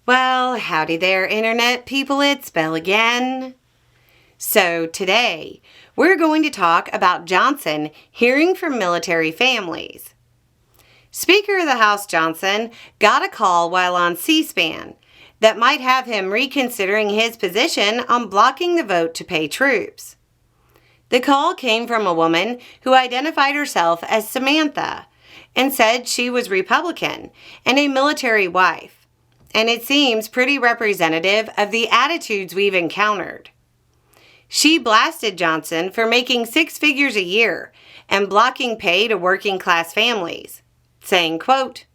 Well, howdy there, Internet people, it's Belle again. So today, we're going to talk about Johnson hearing from military families. Speaker of the House Johnson got a call while on C-SPAN that might have him reconsidering his position on blocking the vote to pay troops. The call came from a woman who identified herself as Samantha and said she was Republican and a military wife. And it seems pretty representative of the attitudes we've encountered. She blasted Johnson for making 6 figures a year and blocking pay to working class families, saying, quote,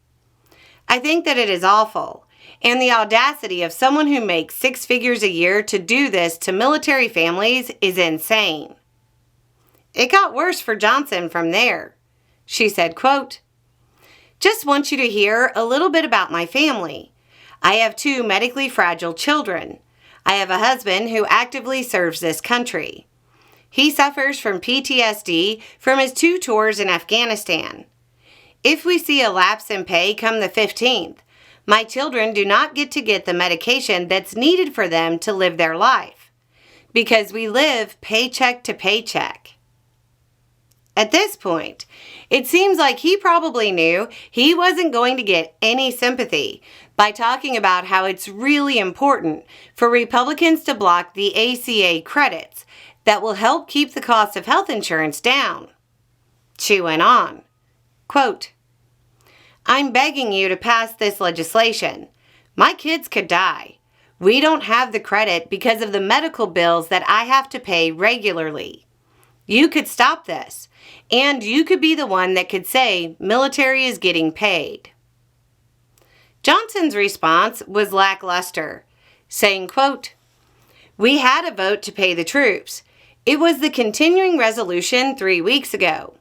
"I think that it is awful, and the audacity of someone who makes 6 figures a year to do this to military families is insane." It got worse for Johnson from there. She said, quote, "Just want you to hear a little bit about my family. I have 2 medically fragile children. I have a husband who actively serves this country. He suffers from PTSD from his 2 tours in Afghanistan. If we see a lapse in pay come the 15th, my children do not get to get the medication that's needed for them to live their life, because we live paycheck to paycheck." At this point, it seems like he probably knew he wasn't going to get any sympathy by talking about how it's really important for Republicans to block the ACA credits that will help keep the cost of health insurance down. She went on, quote, "I'm begging you to pass this legislation. My kids could die. We don't have the credit because of the medical bills that I have to pay regularly. You could stop this, and you could be the one that could say military is getting paid." Johnson's response was lackluster, saying, quote, "We had a vote to pay the troops. It was the continuing resolution 3 weeks ago.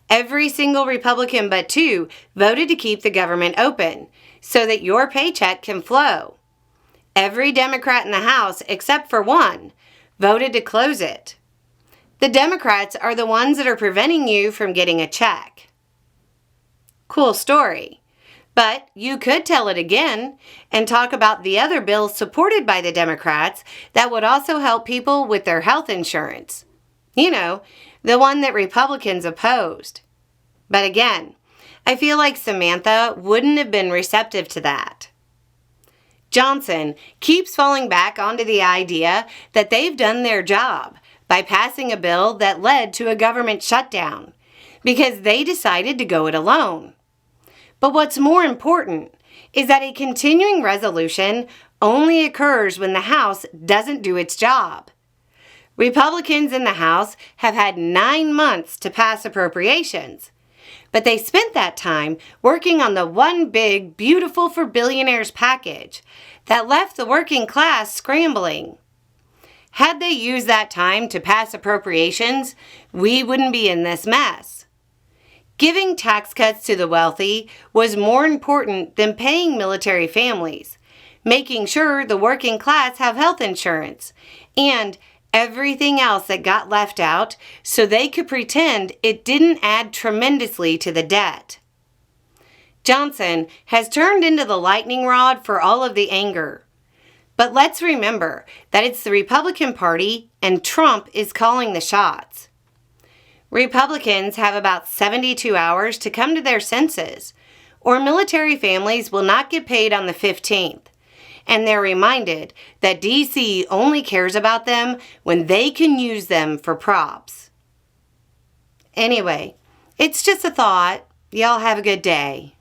Every single Republican but 2 voted to keep the government open so that your paycheck can flow. Every Democrat in the House, except for 1, voted to close it. The Democrats are the ones that are preventing you from getting a check." Cool story. But you could tell it again and talk about the other bills supported by the Democrats that would also help people with their health insurance. You know, the one that Republicans opposed. But again, I feel like Samantha wouldn't have been receptive to that. Johnson keeps falling back onto the idea that they've done their job by passing a bill that led to a government shutdown because they decided to go it alone. But what's more important is that a continuing resolution only occurs when the House doesn't do its job. Republicans in the House have had 9 months to pass appropriations, but they spent that time working on the one big, beautiful for billionaires package that left the working class scrambling. Had they used that time to pass appropriations, we wouldn't be in this mess. Giving tax cuts to the wealthy was more important than paying military families, making sure the working class have health insurance, and everything else that got left out so they could pretend it didn't add tremendously to the debt. Johnson has turned into the lightning rod for all of the anger. But let's remember that it's the Republican Party and Trump is calling the shots. Republicans have about 72 hours to come to their senses, or military families will not get paid on the 15th, and they're reminded that D.C. only cares about them when they can use them for props. Anyway, it's just a thought. Y'all have a good day.